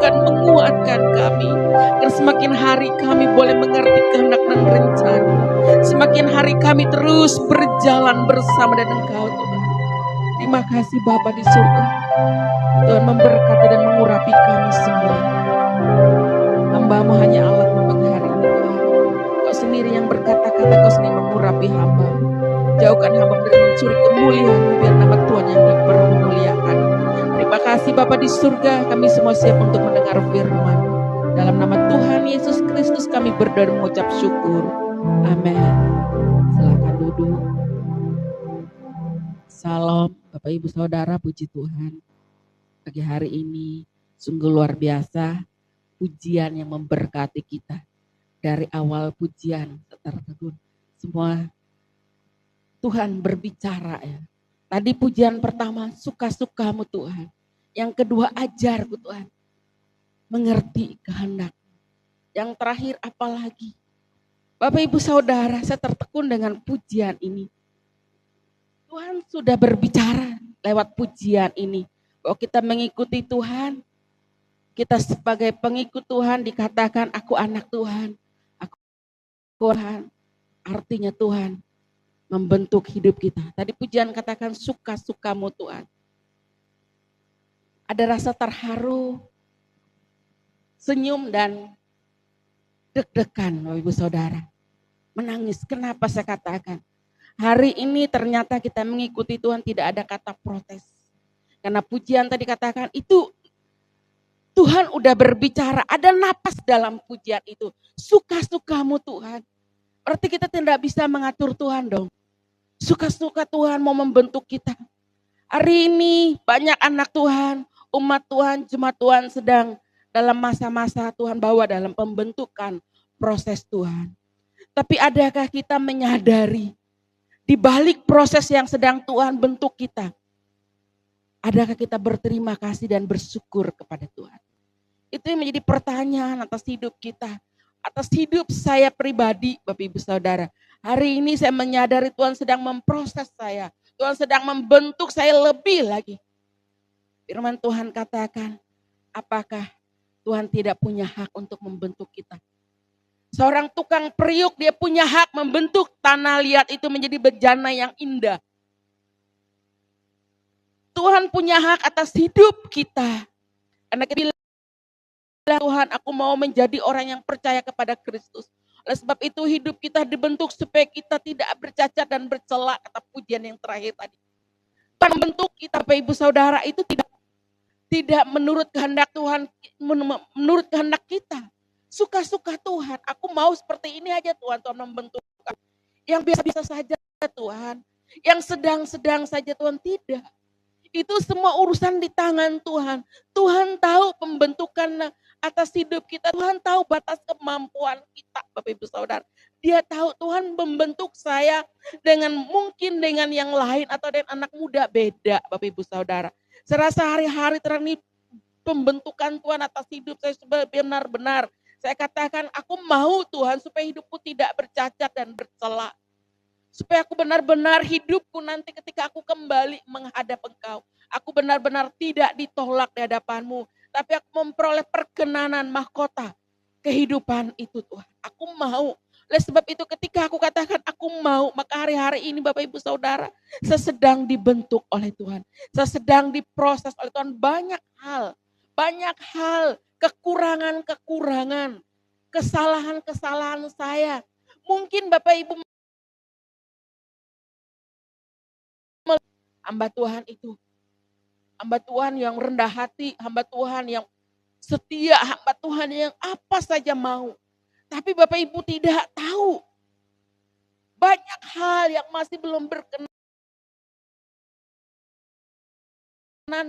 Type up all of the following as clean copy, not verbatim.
memampukan, menguatkan kami. Agar semakin hari kami boleh mengerti kehendak dan rencana. Semakin hari kami terus berjalan bersama dengan Engkau Tuhan. Terima kasih Bapa di surga. Tuhan memberkati dan mengurapi kami semua. Hamba-Mu hanya alat untuk hari ini Tuhan. Kau sendiri yang berkata-kata, Kau sendiri mengurapi hamba. Jauhkan hamba dari mencuri kemuliaan, biar nama Tuhan yang dipermuliakan. Terima kasih Bapa di surga, kami semua siap untuk mendengar firman. Dalam nama Tuhan Yesus Kristus kami berdoa dan mengucap syukur. Amin. Silakan duduk. Salam Bapak Ibu Saudara, puji Tuhan. Pagi hari ini sungguh luar biasa pujian yang memberkati kita. Dari awal pujian tertegun semua Tuhan berbicara ya. Tadi pujian pertama suka-sukamu Tuhan. Yang kedua ajarku Tuhan. Mengerti kehendak. Yang terakhir apalagi. Bapak Ibu Saudara, saya tertekun dengan pujian ini. Tuhan sudah berbicara lewat pujian ini. Bahwa kita mengikuti Tuhan. Kita sebagai pengikut Tuhan dikatakan aku anak Tuhan. Aku Tuhan. Artinya Tuhan membentuk hidup kita. Tadi pujian katakan suka-sukamu Tuhan. Ada rasa terharu, senyum dan deg-degan Bapak Ibu Saudara. Menangis. Kenapa saya katakan? Hari ini ternyata kita mengikuti Tuhan tidak ada kata protes. Karena pujian tadi katakan itu Tuhan udah berbicara. Ada napas dalam pujian itu. Suka-sukamu Tuhan. Berarti kita tidak bisa mengatur Tuhan dong. Suka-suka Tuhan mau membentuk kita. Hari ini banyak anak Tuhan, umat Tuhan, jemaat Tuhan sedang dalam masa-masa Tuhan bawa dalam pembentukan proses Tuhan. Tapi adakah kita menyadari di balik proses yang sedang Tuhan bentuk kita? Adakah kita berterima kasih dan bersyukur kepada Tuhan? Itu yang menjadi pertanyaan atas hidup kita. Atas hidup saya pribadi Bapak Ibu Saudara. Hari ini saya menyadari Tuhan sedang memproses saya. Tuhan sedang membentuk saya lebih lagi. Firman Tuhan katakan, apakah Tuhan tidak punya hak untuk membentuk kita? Seorang tukang periuk dia punya hak membentuk tanah liat itu menjadi bejana yang indah. Tuhan punya hak atas hidup kita. Karena kita bilang, Tuhan aku mau menjadi orang yang percaya kepada Kristus. Oleh sebab itu hidup kita dibentuk supaya kita tidak bercacat dan bercela, kata pujian yang terakhir tadi. Tuhan membentuk kita Bapak Ibu Saudara itu tidak menurut kehendak Tuhan, menurut kehendak kita. Suka-suka Tuhan, aku mau seperti ini aja Tuhan, Tuhan membentuk. Yang biasa-biasa saja Tuhan, yang sedang-sedang saja Tuhan, tidak. Itu semua urusan di tangan Tuhan. Tuhan tahu pembentukan atas hidup kita. Tuhan tahu batas kemampuan kita Bapak Ibu Saudara. Dia tahu Tuhan membentuk saya mungkin dengan yang lain atau dengan anak muda beda Bapak Ibu Saudara. Serasa hari-hari terakhir pembentukan Tuhan atas hidup saya benar-benar. Saya katakan aku mau Tuhan supaya hidupku tidak bercacat dan bercela. Supaya aku benar-benar hidupku nanti ketika aku kembali menghadap Engkau. Aku benar-benar tidak ditolak di hadapan-Mu. Tapi aku memperoleh perkenanan mahkota kehidupan itu Tuhan. Aku mau. Oleh sebab itu ketika aku katakan aku mau. Maka hari-hari ini Bapak Ibu Saudara. Saya sedang dibentuk oleh Tuhan. Saya sedang diproses oleh Tuhan. Banyak hal. Banyak hal. Kekurangan-kekurangan. Kesalahan-kesalahan saya. Mungkin Bapak Ibu hamba Tuhan itu. Hamba Tuhan yang rendah hati, hamba Tuhan yang setia, hamba Tuhan yang apa saja mau. Tapi Bapak Ibu tidak tahu. Banyak hal yang masih belum berkenan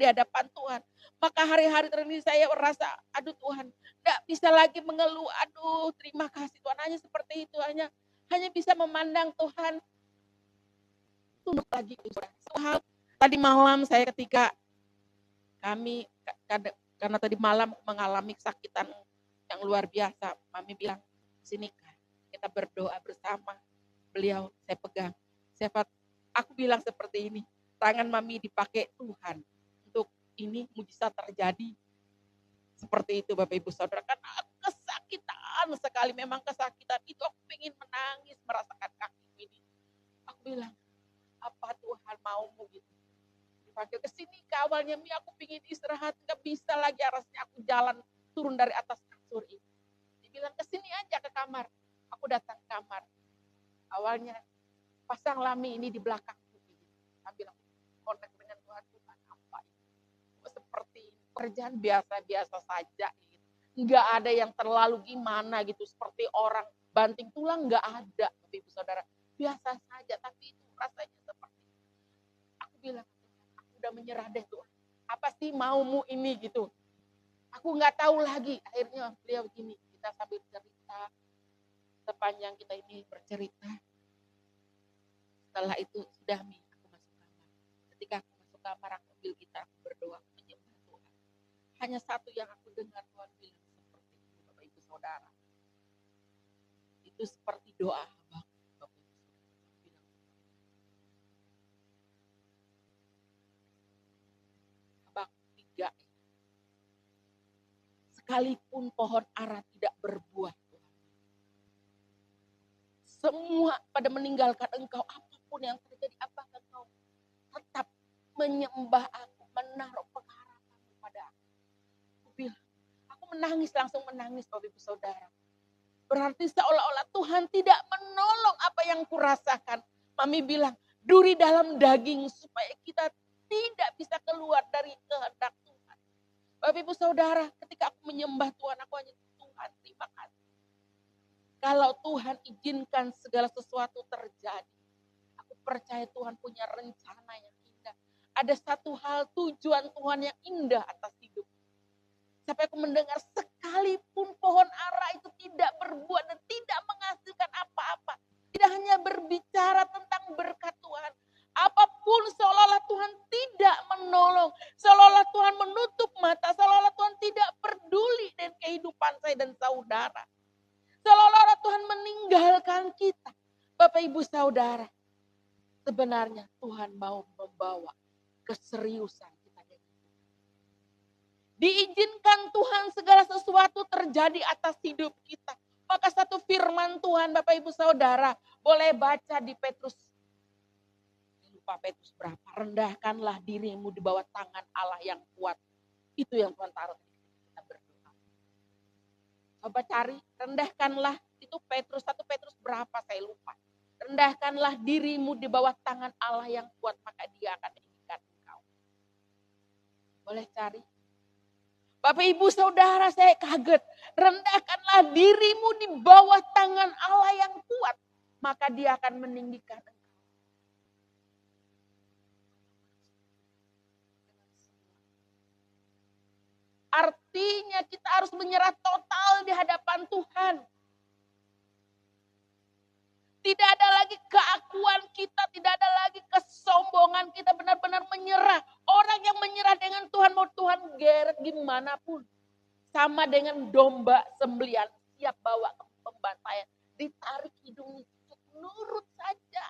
di hadapan Tuhan. Maka hari-hari terakhir saya merasa, aduh Tuhan, gak bisa lagi mengeluh, aduh terima kasih Tuhan. Hanya seperti itu, hanya bisa memandang Tuhan. Tunduk lagi. Tadi malam saya ketika kami karena tadi malam mengalami kesakitan yang luar biasa. Mami bilang, sini kita berdoa bersama. Beliau saya pegang. Aku bilang seperti ini, tangan Mami dipakai Tuhan untuk ini mujizat terjadi. Seperti itu Bapak Ibu Saudara, kan kesakitan sekali, memang kesakitan itu aku pengen menangis merasakan kaki ini. Aku bilang, apa Tuhan maumu gitu. Dipanggil ke sini, ke awalnya Mi aku pengen istirahat, gak bisa lagi rasanya aku jalan turun dari atas kasur ini. Dibilang ke sini aja ke kamar. Aku datang ke kamar. Awalnya pasang Lami ini di belakangku. Sambil aku kontak dengan Tuhan, Tuhan apa ini? Seperti pekerjaan biasa-biasa saja. Gitu. Nggak ada yang terlalu gimana gitu. Seperti orang banting tulang nggak ada. Ibu Saudara. Biasa saja. Tapi itu rasanya seperti itu. Aku bilang, aku udah menyerah deh Tuhan. Apa sih maumu ini gitu. Aku nggak tahu lagi. Akhirnya beliau gini. Kita sambil cerita. Sepanjang kita ini bercerita. Setelah itu sudah Mi, aku masuk kamar. Ketika aku masuk kamar, aku ambil gitar, aku berdoa, aku menyembah Tuhan. Hanya satu yang aku dengar Tuhan bilang seperti itu, Bapak Ibu Saudara. Itu seperti doa Abang, Bapak Ibu Saudara. Abang 3. Sekalipun pohon ara tidak berbuah, Tuhan. Semua pada meninggalkan Engkau, apapun yang terjadi, apakah Engkau tetap menyembah aku, menaruh pengharapan kepada aku. Aku bilang, aku menangis, langsung menangis Bapak Ibu Saudara. Berarti seolah-olah Tuhan tidak menolong apa yang kurasakan. Mami bilang, duri dalam daging supaya kita tidak bisa keluar dari kehendak Tuhan. Bapak Ibu Saudara, ketika aku menyembah Tuhan, aku hanya Tuhan terima kasih. Kalau Tuhan izinkan segala sesuatu terjadi, aku percaya Tuhan punya rencana yang indah. Ada satu hal tujuan Tuhan yang indah atas hidup. Sampai aku mendengar sekalipun pohon ara itu tidak berbuah dan tidak menghasilkan apa-apa. Tidak hanya berbicara tentang berkat Tuhan. Apapun seolah-olah Tuhan tidak menolong. Seolah-olah Tuhan menutup mata. Seolah-olah Tuhan tidak peduli dengan kehidupan saya dan saudara. Seolah-olah Tuhan meninggalkan kita. Bapak Ibu Saudara. Sebenarnya Tuhan mau membawa keseriusan. Diizinkan Tuhan segala sesuatu terjadi atas hidup kita. Maka satu firman Tuhan Bapak Ibu Saudara. Boleh baca di Petrus. Lupa Petrus berapa. Rendahkanlah dirimu di bawah tangan Allah yang kuat. Itu yang Tuhan taruh. Kita berdoa. Coba cari. Rendahkanlah. Itu Petrus. Satu Petrus berapa saya lupa. Rendahkanlah dirimu di bawah tangan Allah yang kuat. Maka dia akan meninggikan engkau. Boleh cari. Bapak Ibu Saudara saya kaget. Rendahkanlah dirimu di bawah tangan Allah yang kuat. Maka dia akan meninggikan engkau. Artinya kita harus menyerah total di hadapan Tuhan. Tidak ada lagi keakuan kita, tidak ada lagi kesombongan kita, benar-benar menyerah. Orang yang menyerah dengan Tuhan, mau Tuhan geret gimana pun. Sama dengan domba sembelian, siap bawa ke pembantaian. Ditarik hidungnya, nurut saja.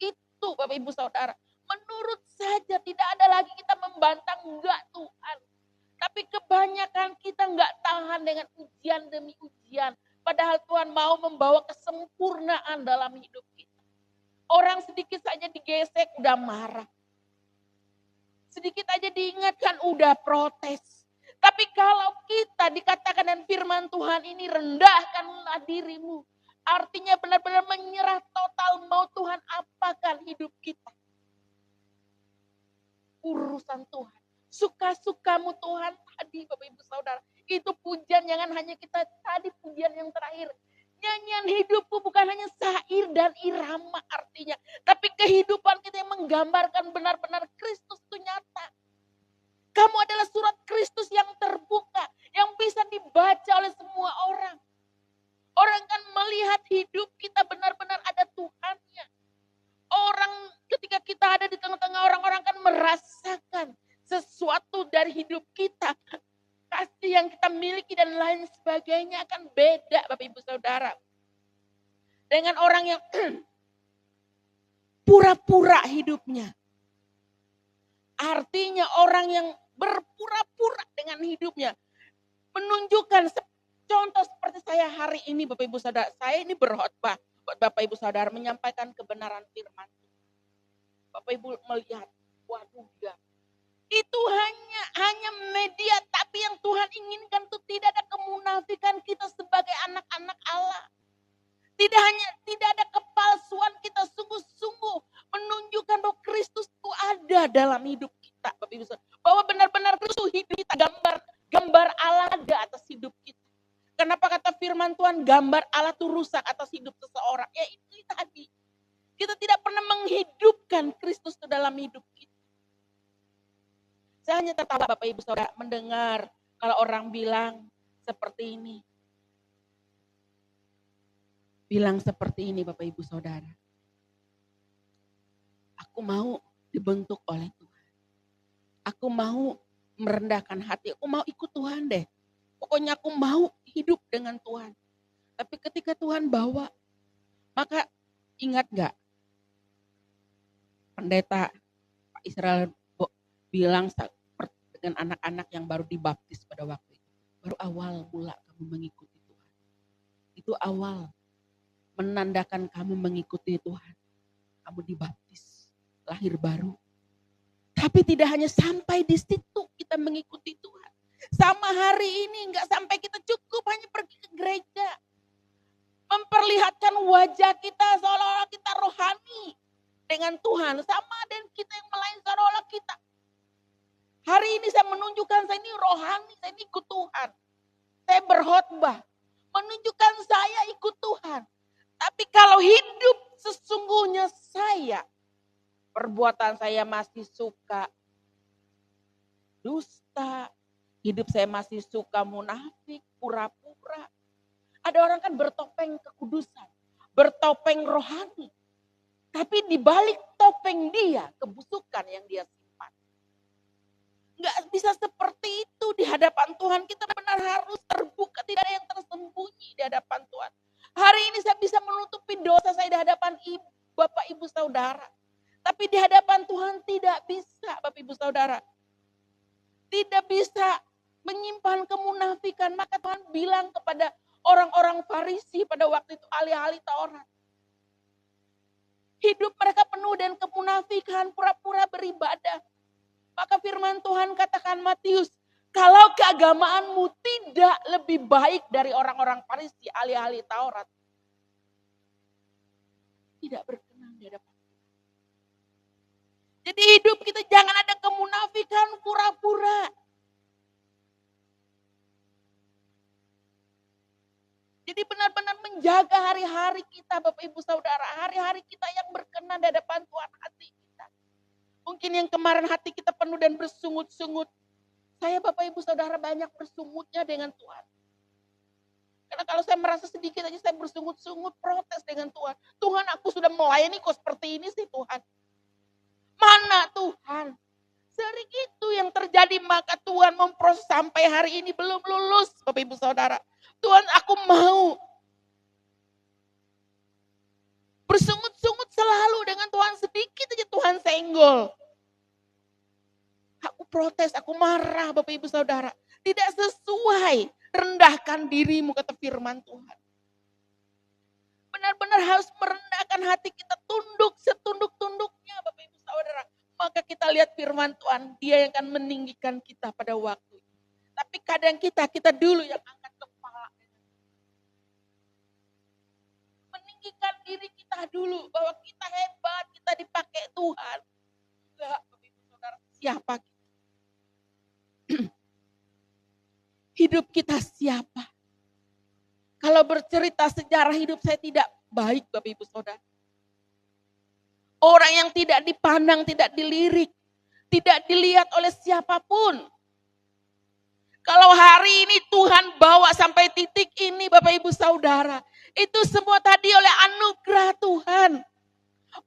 Itu Bapak Ibu Saudara, menurut saja, tidak ada lagi kita membantang, enggak Tuhan. Tapi kebanyakan kita enggak tahan dengan ujian demi ujian. Padahal Tuhan mau membawa kesempurnaan dalam hidup kita. Orang sedikit saja digesek udah marah. Sedikit aja diingatkan udah protes. Tapi kalau kita dikatakan dengan firman Tuhan ini, rendahkanlah dirimu. Artinya benar-benar menyerah total, mau Tuhan apakan hidup kita. Urusan Tuhan. Suka-sukamu Tuhan tadi Bapak Ibu Saudara. Itu pujian, jangan hanya kita tadi pujian yang terakhir. Nyanyian hidupku bukan hanya syair dan irama artinya. Tapi kehidupan kita yang menggambarkan benar-benar Kristus itu nyata. Kamu adalah surat Kristus yang terbuka. Yang bisa dibaca oleh semua orang. Orang kan melihat hidup kita benar-benar ada Tuhannya. Orang ketika kita ada di tengah-tengah orang-orang kan merasakan sesuatu dari hidup kita. Kasih yang kita miliki dan lain sebagainya akan beda Bapak Ibu Saudara. Dengan orang yang pura-pura hidupnya. Artinya orang yang berpura-pura dengan hidupnya. Menunjukkan contoh seperti saya hari ini Bapak Ibu Saudara. Saya ini berkhotbah buat Bapak Ibu Saudara menyampaikan kebenaran firman. Bapak Ibu melihat, waduh ya. Itu hanya media, tapi yang Tuhan inginkan itu tidak ada kemunafikan kita sebagai anak-anak Allah. Tidak ada kepalsuan, kita sungguh-sungguh menunjukkan bahwa Kristus itu ada dalam hidup kita, Bapak Ibu Saudara. Bahwa benar-benar Kristus hidup kita, gambar Allah ada atas hidup kita. Kenapa kata firman Tuhan gambar Allah itu rusak atas hidup seseorang? Ya itu tadi. Kita tidak pernah menghidupkan Kristus itu dalam hidup kita. Saya hanya tertawa Bapak Ibu Saudara mendengar kalau orang bilang seperti ini. Bilang seperti ini Bapak Ibu Saudara. Aku mau dibentuk oleh Tuhan. Aku mau merendahkan hati. Aku mau ikut Tuhan deh. Pokoknya aku mau hidup dengan Tuhan. Tapi ketika Tuhan bawa, maka ingat gak? Pendeta Pak Israel bilang dengan anak-anak yang baru dibaptis pada waktu itu. Baru awal mula kamu mengikuti Tuhan. Itu awal. Menandakan kamu mengikuti Tuhan. Kamu dibaptis, lahir baru. Tapi tidak hanya sampai di situ kita mengikuti Tuhan. Sama hari ini gak sampai kita cukup hanya pergi ke gereja. Memperlihatkan wajah kita seolah-olah kita rohani dengan Tuhan. Sama dengan kita yang melayani seolah-olah kita. Hari ini saya menunjukkan saya ini rohani, saya ini ikut Tuhan. Saya berkhotbah. Menunjukkan saya ikut Tuhan. Tapi kalau hidup sesungguhnya saya, perbuatan saya masih suka dusta, hidup saya masih suka munafik, pura-pura. Ada orang kan bertopeng kekudusan, bertopeng rohani. Tapi di balik topeng dia, kebusukan yang dia simpan. Nggak bisa seperti itu di hadapan Tuhan. Kita benar harus terbuka, tidak ada yang tersembunyi di hadapan Tuhan. Hari ini saya bisa menutupi dosa saya di hadapan Bapak Ibu Saudara. Tapi di hadapan Tuhan tidak bisa Bapak Ibu Saudara. Tidak bisa menyimpan kemunafikan. Maka Tuhan bilang kepada orang-orang Farisi pada waktu itu, ahli-ahli Taurat. Hidup mereka penuh dengan kemunafikan, pura-pura beribadah. Maka firman Tuhan katakan Matius, kalau keagamaanmu tidak lebih baik dari orang-orang Farisi, ahli-ahli Taurat, tidak berkenan di hadapan Tuhan. Jadi hidup kita jangan ada kemunafikan, pura-pura. Jadi benar-benar menjaga hari-hari kita Bapak Ibu Saudara. Hari-hari kita yang berkenan di hadapan Tuhan, hati kita. Mungkin yang kemarin hati kita penuh dan bersungut-sungut. Saya Bapak Ibu Saudara banyak bersungutnya dengan Tuhan. Karena kalau saya merasa sedikit aja saya bersungut-sungut, protes dengan Tuhan. Tuhan aku sudah melayani kok seperti ini sih Tuhan. Mana Tuhan? Sering itu yang terjadi, maka Tuhan memproses sampai hari ini belum lulus Bapak Ibu Saudara. Tuhan aku mau bersungut-sungut selalu dengan Tuhan, sedikit aja Tuhan senggol. Aku protes, aku marah Bapak Ibu Saudara. Tidak sesuai, rendahkan dirimu kata firman Tuhan. Benar-benar harus merendahkan hati kita, tunduk setunduk-tunduknya Bapak Ibu Saudara. Maka kita lihat firman Tuhan, dia yang akan meninggikan kita pada waktu itu. Tapi kadang kita dulu yang angkat kepala. Meninggikan diri kita dulu, bahwa kita hebat, kita dipakai Tuhan. Enggak Bapak Ibu Saudara, siapa kita? Hidup kita siapa? Kalau bercerita sejarah hidup saya tidak baik Bapak Ibu Saudara. Orang yang tidak dipandang, tidak dilirik, tidak dilihat oleh siapapun. Kalau hari ini Tuhan bawa sampai titik ini Bapak Ibu Saudara, itu semua tadi oleh anugerah Tuhan.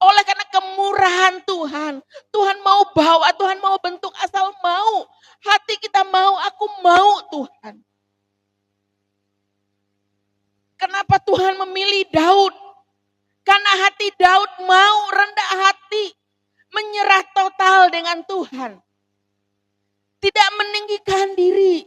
Oleh karena kemurahan Tuhan, Tuhan mau bawa, Tuhan mau bentuk asal mau. Hati kita mau, aku mau Tuhan. Kenapa Tuhan memilih Daud? Karena hati Daud mau rendah hati, menyerah total dengan Tuhan. Tidak meninggikan diri.